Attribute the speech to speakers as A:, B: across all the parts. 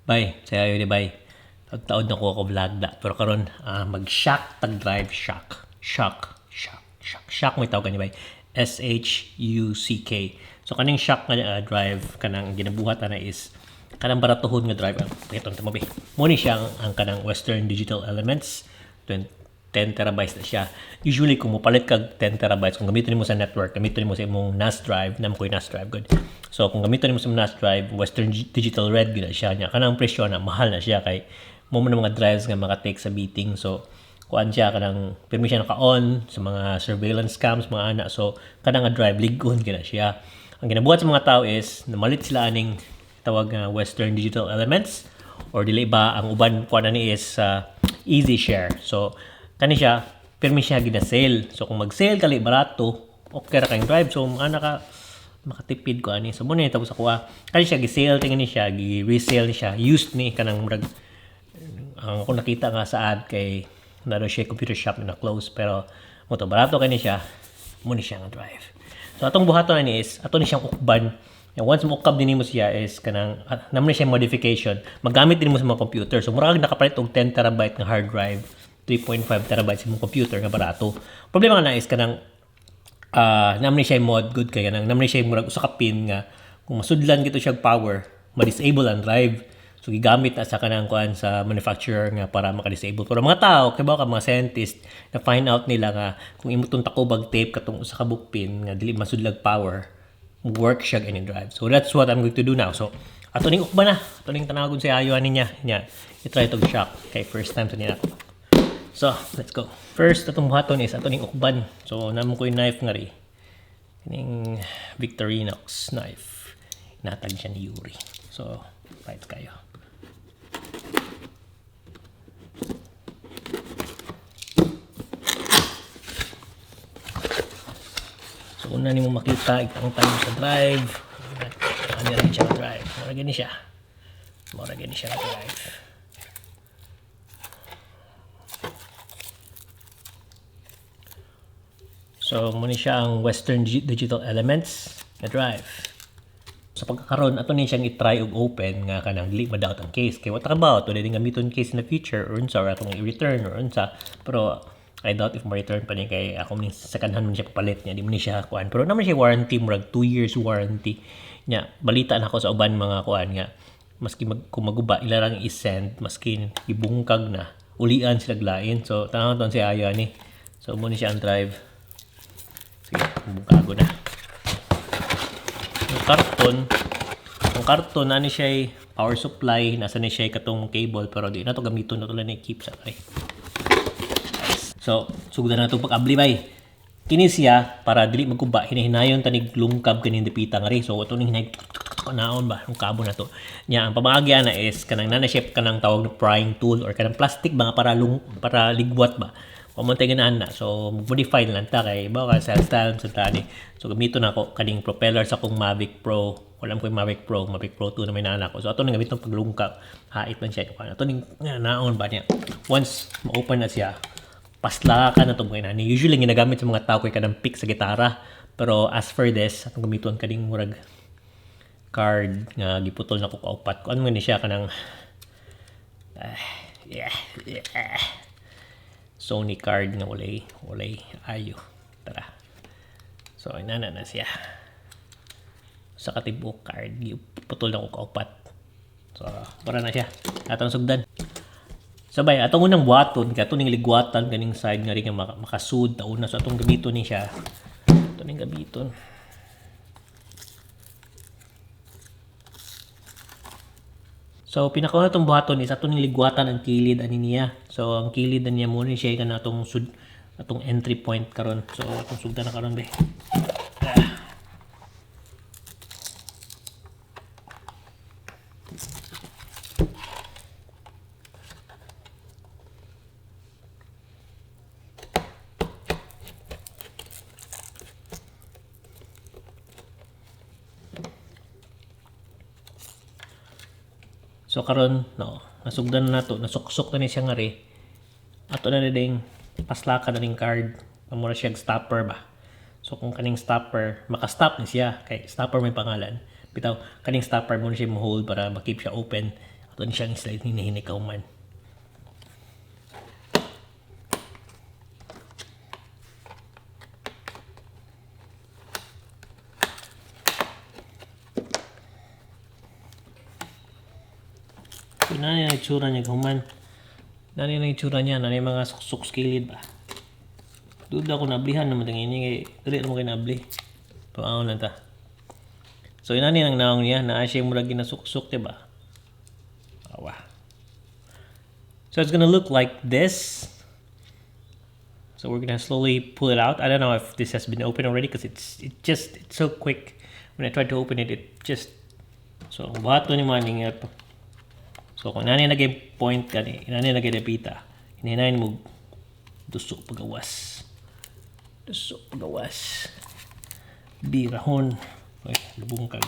A: Bay, sayo di bay. Tagtaod na ko ako vlog da. Pero karon mag-shock tag drive shock. Shock mo tawag ni bay. SHUCK. So kaning shock nga drive kanang ginabuhat na is kanang baratuhon nga drive. Pakitong tamo bay. Mo ni siya ang kanang Western Digital Elements 10 terabytes na siya. Usually, kung mupalit kag 10 terabytes, kung gamitin mo sa network, gamitin mo sa imong NAS drive, nam ko yung NAS drive, good. So, kung gamitin mo sa NAS drive, Western Digital Red, gina siya niya. Kanang presyo na, mahal na siya, kay mo na mga drives nga maka-take sa beating. So, kuan siya, kanang, pirmi siya naka-on sa mga surveillance cams, mga anak. So, kanang nga drive, ligon, gina siya. Ang ginabuhat sa mga tao is, namalit sila aning tawag nga Western Digital Elements, or dili ba, ang uban kuan ani is easy share. So, kani siya pirmi siya gina-sale. So kung mag-sale kali barato, okay ra kayong drive. So ana ka makatipid ko ani. So muna tapos ako kani siya gi-sale tingin ni siya, gi-resale ni siya. Used ni kanang murag ang ako nakita nga sa ad kay naro siya computer shop na close pero mo to barato kani siya. Mo ni siya nga drive. So atong buhaton ni is ato ni siyang ukban. And once mo ukab din mo siya is kanang naman siya modification. Magamit din mo sa mga computer. So murag nakapalit og 10 terabyte nga hard drive. 3.5 terabytes imong computer nga barato. Problema nga na is kanang naman siya mod good kaya nang naman siya murag usa ka pin nga kung masudlan gito siya power, ma-disable ang drive. So gigamit na sa kanang kuan sa manufacturer nga para maka-disable. Pero mga tao, kay ba ka mga scientist na find out nila nga kung imutong takobag tape katong usa ka book pin nga dili masudlag power, work siya any drive. So that's what I'm going to do now. So ato ning ukba na, ato ning tanagon sa ayo ani niya. I-try to shock kay first time sa niya. So, let's go. First, atong buhaton is atong ukban. So, naman ko yung knife nga rin. Yung Victorinox knife. Natag siya ni Yuri. So, right kayo. So, una ni mo makita, itang-tang sa drive. Ano rin siya drive. Mara gani siya. Mara gani siya drive. So, muna siya ang Western Digital Elements na drive. Sa pagkakaroon, ato ni siyang i-try og open nga kanang dili ma-doubt ang case. Kay what about? Tuloy din gamiton case in the future or unsa or atong i-return or unsa. Pero I doubt if ma-return pa ni kay ako ni second hand man siya papalit niya. Di mo ni siya kuan. Pero naman siya warranty, murag 2 years warranty. Nya, balita na ako sa uban mga kuan nga maski kung maguba ilarang i-send maski ibungkag na ulian sila glain. So tanaw ton si Ayo ni. So mo ni siya ang drive. Sige, bungkago na. Ang karton na ni siya power supply, nasa ni siya katong cable pero di na to gamiton na to lang ni keep sa kay. So, sugdan na to pag-abli bay. Kini siya para dili magkuba hinahinayon tanig lungkab kaning dipita nga ri. So ato ning hinay naon ba ang kabo na to. Nya ang pamaagya na is kanang nana siya kanang tawag na prying tool or kanang plastic ba para ligwat ba. Pamuntay ganahan na. So, modify lang ta kay bawa ka style sa tani. So, gamito na ako kaning propeller sa kong Mavic Pro. Walam ko yung Mavic Pro 2 na may nana ko. So, ato nang gamito paglungkap. Hait man siya. Ato ning naon ba niya. Once ma-open na siya, paslakan na itong mga inani. Usually, ginagamit sa mga tao kay kanang pick sa gitara. Pero as for this, atong gamiton kaning murag card nga giputol na ko kaupat. Kung ano nga ni siya kanang Sony card nga walay ayo. Tara. So inana na siya. Sa katibok card putol na ko kaupat. So para na siya. Atong sugdan. Sabay atong unang buhaton kato ning ligwatan kaning side nga rin nga makasud ta una so atong gamiton ni siya. Ito ning gamiton. So, pinakauna itong buhaton is atong ligwatan ang kilid ani niya. So, ang kilid niya muna siya ka na atong entry point karon. So, atong sugdan na karon be. So karon nasugdan na nato, nasuksok na ni siya nga ri. Ato na ding paslaka na ning card. Mura siya stopper ba. So kung kaning stopper, maka-stop ni siya kay stopper may pangalan. Bitaw kaning stopper mo siya mo hold para ma-keep siya open. Ato ni siyang slide hinihinikaw man. So, nani ang itsura niya guman. Nani ang itsura niya, nani mga suksok skilid ba. Duda ko nablihan naman tingin niya, dali naman kayo nabli. Tuaon na ta. So, inani ang naong niya, naa siya mura ginasuksok, diba? Awa. So, it's gonna look like this. So, we're gonna slowly pull it out. I don't know if this has been opened already because it's so quick. When I tried to open it, so, bato ni maning ito. So, kung inani naging point gani, inani naging repita, hinahinayin mo duso pagawas. Duso pagawas. Birahon. Ay, lubungkag.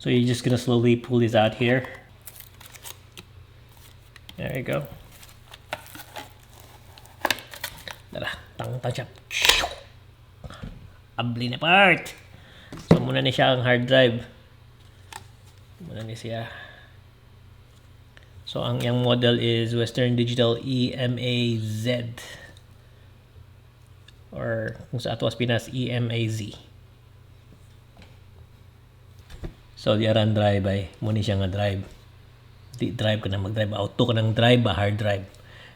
A: So you're just gonna slowly pull this out here. There you go. Tara, tang siya. Abli na part. So muna ni siya ang hard drive. Muna ni siya. So ang yang model is Western Digital EMAZ. Or kung sa ato as Pinas, EMAZ. So di aran drive ay muna siya nga drive. Di drive ka na mag-drive. Auto ka ng drive ba, hard drive.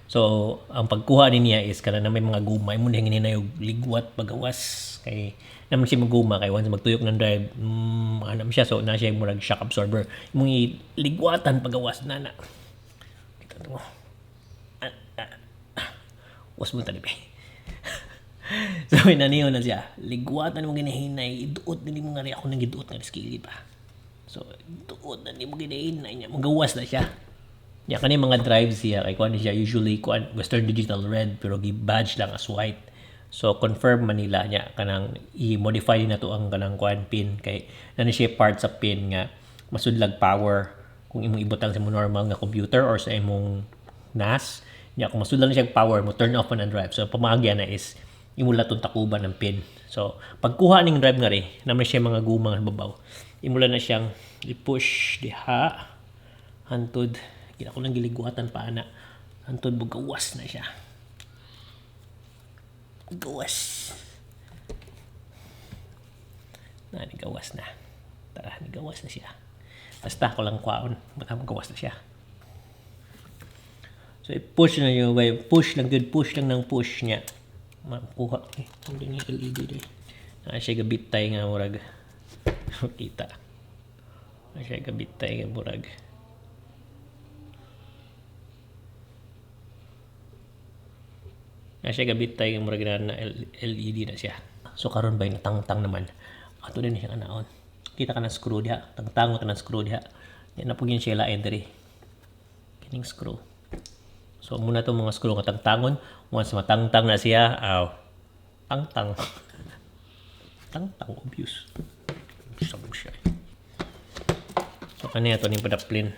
A: So ang pagkuha niya is kana na may mga guma. Muna hingin na yung ligwat pagawas. Kay naman siya maguma kay once magtuyok ng drive anam siya so na siya yung murag shock absorber imong iligwatan pagawas na kita mo was mo tali so inaniyo na siya ligwatan mo ginahinay iduot na mo nga ako nang giduot nga skilli pa so iduot na mo ginahinay niya magawas na siya niya kani mga drives siya kay kuan siya usually kuan Western Digital red pero gi-badge lang as white. So confirm Manila niya kanang i-modify na to ang kanang kuan pin kay nani siya part sa pin nga masudlag power kung imong ibutang sa imong normal nga computer or sa imong NAS niya kung masudlag na siya power mo turn off on ang drive. So pamagya na is imula tong takuban ng pin. So pagkuha ning drive nga ri naman siya mga gumang babaw. Imula na siyang i-push diha hantud gina ko lang giligwatan pa ana hantud bugawas na siya. Gawas. Nigawas na. Tara, nigawas na siya. Basta ko lang kwaon. Baka magawas na siya. So, i-push na yung way. Push lang good. Push lang ng push niya. Makuha. Hindi niya LED eh. Siya gabitay nga murag. Kita. Siya gabitay nga murag. Siya gabitay yung murag na LED na siya. So karon bay natangtang naman. Ato din siya kanaon. Kita ka ng screw diha. Tangtangon ka ng screw diha. Yan na po yun siya lain diri. Kining screw. So muna itong mga screw nga tangtangon. Once matangtang na siya, tangtang. Tangtang obvious. Sabog siya. So kaniya ito ni padaplin.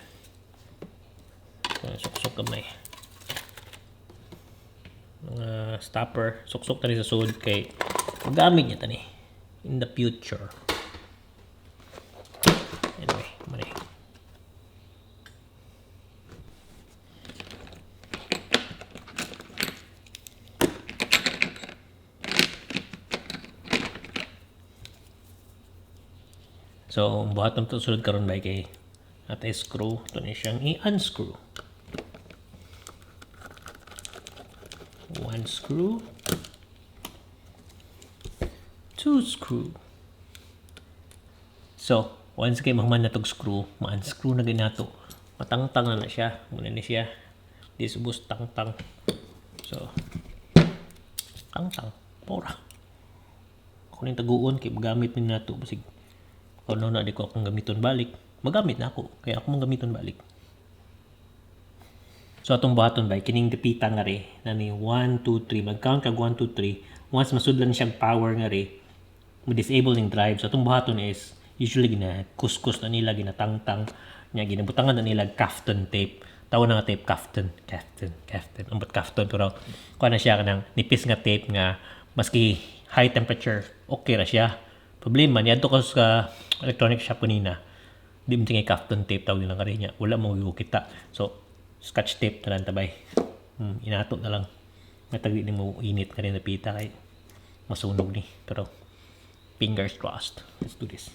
A: Suksok kamay. Mga stopper, suksok tani sa sud kay magamit niya tani in the future. Anyway, mali. So, buhaton to sulod karon ba kay atay screw, to ni siyang i-unscrew. One screw, two screw. So, once kay mahuman na tog screw, ma-unscrew na ginato. Matangtang na siya. Muna ni siya. Disubos tangtang. So, tangtang. Pora. Ako nang taguon kay magamit min nato basig kung ano na di ko akong gamiton balik. Magamit na ako kaya ako mong gamiton balik. So atong buhaton ba kining dipita nga ri nani 1 2 3 mag-count kag 1 2 3 once masudlan siyang power nga ri mo disable ning drive. So atong buhaton is usually gina kuskus na nila ginatangtang nya ginabutangan na nila kaftan tape. Tawon na nga tape kaftan. Ambot kaftan pero kuha na siya kanang nipis nga tape nga maski high temperature okay ra siya Problema niya to ko sa electronic shop kanina. Di mo tingay Kafton tape tawag nilang kare niya. Wala mo kita. So scotch tape na lang tabay. Inato na lang. Matagdi ni mo init ka rin na pita kay masunog ni. Pero fingers crossed. Let's do this.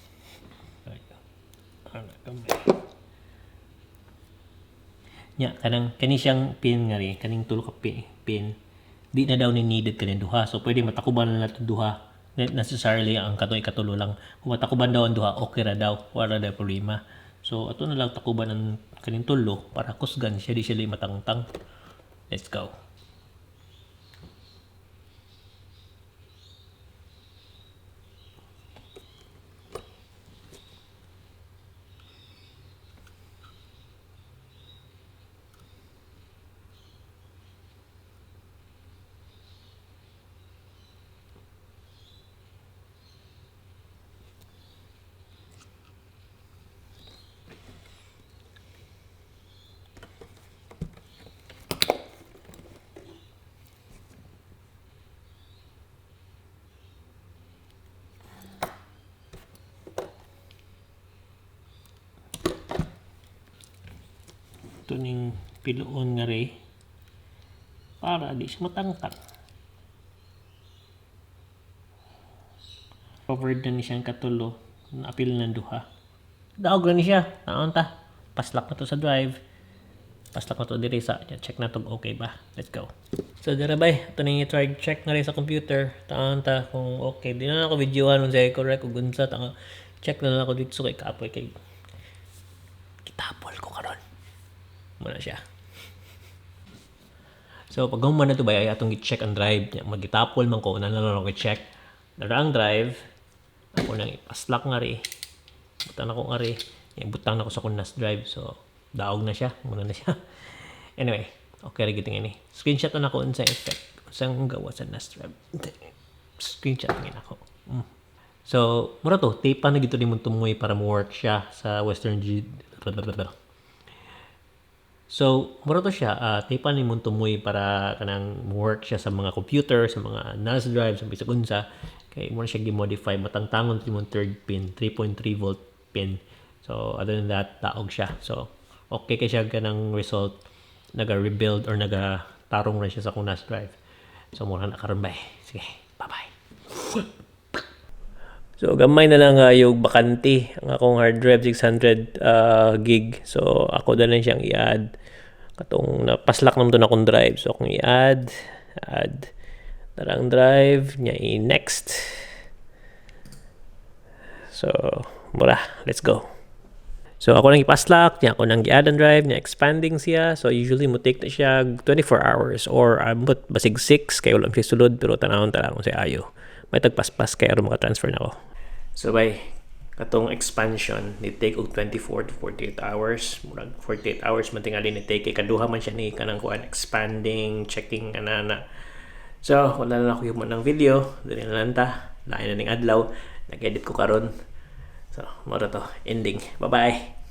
A: Nya kani siyang pin nga rin, kaning tulo ka pin. Di na daw ni needed kanin duha. So pwede matakuban na natin duha. Not necessarily ang katulo lang. Kung matakuban daw ang duha, okay ra daw. Wala daw problema. So ato na lang takuban ang kaning tulo para kusgan siya di siya matangtang. Let's go. Ito ning piloon nga rin para di siya matangtang. Covered na ni siyang katulo. Naapil ng duha. Daog na ni siya. Taon ta. Paslak na to sa drive. Paslak na to diri sa. Check na to okay ba. Let's go. So dira bay. Ito na yung try check na rin sa computer. Taon ta kung okay. Di na ako videohan kung sa'yo correct. Kung gunsa. Check na lang ako dito so kay kapoy kay kitapol ko karon. Muna siya. So pag gumawa na ito ba ay atong i-check ang drive. Magitapol man ko. Nalang ako i-check. Nara ang drive. Ako nang ipaslak nga rin. Butang ako nga rin. Butang na ko sa kunas drive. So daog na siya. Muna na siya. Anyway. Okay rin giting ini. Screenshot na ako sa effect. Saan gawa sa NAS drive. Screenshot na ako. So mura to. Tape pa na gito ni mong tumuwi para mo work siya sa Western G. So, mura to siya, tipan ni mong tumuy para kanang work siya sa mga computer, sa mga NAS drive, sa bisag unsa. Kaya mura siya gi-modify, matangtangon sa mong third pin, 3.3 volt pin. So, other than that, taog siya. So, okay kay siya kanang result, naga-rebuild or naga-tarong rin siya sa kong NAS drive. So, mura na karon ba. Sige, bye-bye. So, gamay na lang yung bakante. Ang akong hard drive, 600 gig. So, ako na lang siyang i-add. Katong napaslak naman doon akong drive. So, akong i-add. Narang drive. Nya i-next. So, mura. Let's go. So, ako nang ipaslak. Nya ako nang i-add ang drive. Nya expanding siya. So, usually mo take na siya 24 hours. Or, ambot basig 6. Kaya walang siya sulod. Pero tanawon kung siya ayo. May tagpaspas kaya rin maka-transfer na ako. So by katong expansion ni take og 24 to 48 hours. Murag 48 hours man tingali ni take kay kaduha man siya ni kanang kuan expanding, checking anana. So wala na ako yung ng video, dili na lang ta. Lain na ning adlaw, nag-edit ko karon. So mura to ending. Bye-bye.